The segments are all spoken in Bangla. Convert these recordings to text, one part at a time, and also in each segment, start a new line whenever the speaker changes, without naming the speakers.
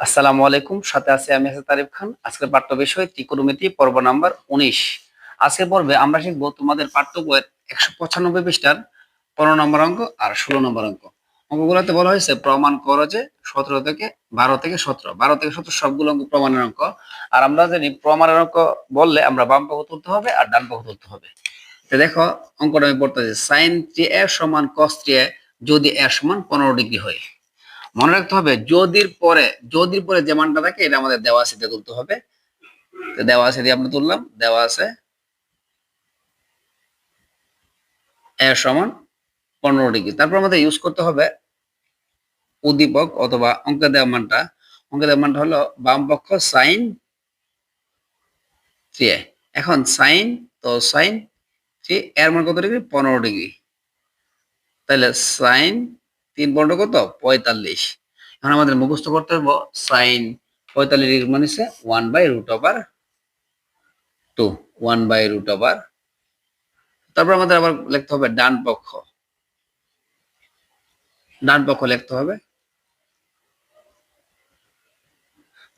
আসসালামু আলাইকুম, সাথে আছি আমি তারিফ খান। আজকের পাঠ্য বিষয় ত্রিকোণমিতি পর্ব নাম্বার 19। আজকের পর্বে আমরা শিখবো তোমাদের পাঠ্য বইয়ের 195 পৃষ্ঠার 15 নম্বর অঙ্ক আর 16 নম্বর অঙ্ক। অঙ্কগুলোতে বলা হয়েছে প্রমাণ করো যে 17 থেকে 12 থেকে 17 12 থেকে 17 সবগুলো অঙ্ক প্রমাণের অঙ্ক। আর আমরা জানি প্রমাণের অঙ্ক বললে আমরা বাম পক্ষ তুলতে হবে আর ডান পক্ষ তুলতে হবে। তো দেখো অঙ্কটা আমি পড়তেছি, sin 3a সমান cos 3a যদি a সমান 15 ডিগ্রি হয়। মনে রাখতে হবে যদির পরে যে মানটা থাকে এটা আমাদের দেওয়া আছে দিয়ে তুলতে হবে। তো দেওয়া আছে দিয়ে আমরা তুললাম, দেওয়া আছে এ সমান 15 ডিগ্রি। তারপর আমাদের ইউজ করতে হবে উদ্দীপক অথবা অঙ্কে দেওয়া মানটা হলো বাম পক্ষ সাইন 3a। এখন সাইন, তো সাইন 3 এর মান কত ডিগ্রি? 15 ডিগ্রি। তাহলে সাইন 3 15 কত? 45। এখন আমাদের মুখস্থ করতে হবে সাইন 45 ডিগ্রি মানে হচ্ছে 1/√2, 1/√। তারপর আমাদের আবার লিখতে হবে ডান পক্ষ লিখতে হবে।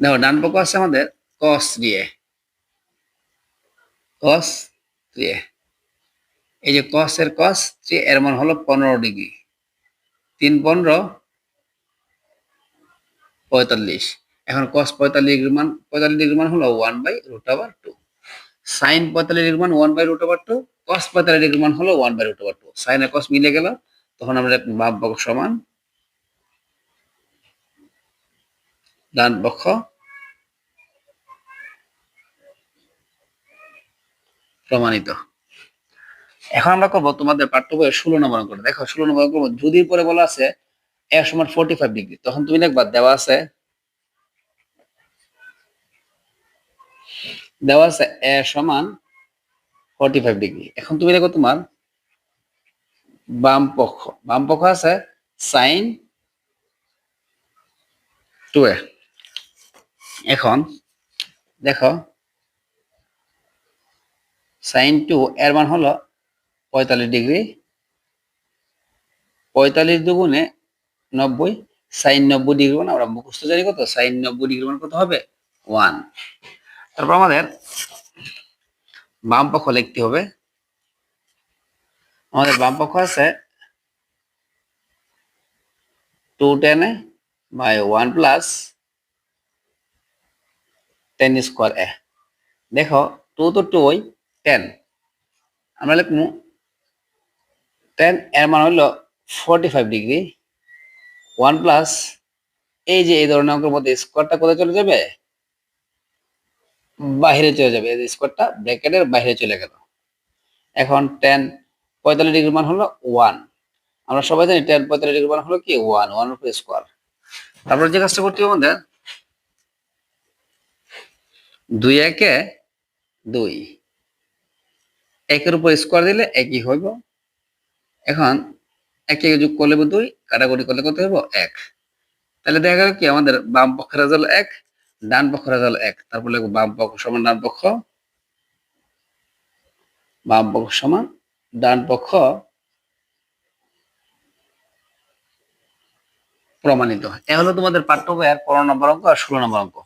দেখো ডান পক্ষ আছে আমাদের cos 3a। এই যে cos এর cos 3 এর মান হলো 15 ডিগ্রি। 3 15 45। এখন cos 45 ডিগ্রি মান হলো 1/√2। sin 45 ডিগ্রি মান 1/√2, cos 45 ডিগ্রি মান হলো 1/√2। sin আর cos মিলে গেল, তখন আমরা বাম পক্ষ সমান ডান পক্ষ প্রমাণিত। এখন আমরা করবো তোমাদের পাঠ্য বইয়ের 16 নম্বর অঙ্ক। দেখো 16 নম্বর অঙ্ক যদি পরে বলা আছে a সমান 45 ডিগ্রি, তখন তুমি লিখবা দেওয়া আছে a সমান 45 ডিগ্রি। এখন তুমি দেখো তোমার বাম পক্ষ আছে সাইন 2a। এখন দেখো সাইন 2 এর মান হলো 45 ডিগ্রি। 45 দুগুণে 90, সাইন 90 ডিগ্রি মান আমরা মুখস্থ জানি কত? সাইন 90 ডিগ্রি মান কত হবে? 1। তারপর আমাদের বাম পক্ষ লিখতে হবে। আমাদের বাম পক্ষ আছে 2tan by 1 plus tan square a। দেখো 2 তো 2 10, আমরা লিখবো 10 এর মান হলো 45 ডিগ্রি। 1 প্লাস এই যে এই ধরনের অঙ্কের মধ্যে স্কোয়ারটা কোথায় চলে যাবে? বাইরে চলে যাবে। এই স্কোয়ারটা ব্র্যাকেটের বাইরে চলে গেল। এখন tan 45 ডিগ্রি মান হলো 1। আমরা সবাই জানি tan 45 ডিগ্রি মান হলো কি? 1 উপর স্কোয়ার। তারপর যে কাজটা করতে হবে আমাদের 2 একে 2, একের উপর স্কোয়ার দিলে একই হইব। এখন একে যোগ করলে 2, কাটাকুটি করলে কত হইব? 1। তাহলে দেখা গেল কি আমাদের বাম পক্ষের রেজাল্ট 1, ডান পক্ষের রেজাল্ট 1। তারপর লিখব বাম পক্ষ সমান ডান পক্ষ প্রমাণিত। এ হলো তোমাদের পাঠ্য বইয়ের 15 নম্বর অঙ্ক আর 16 নম্বর অঙ্ক।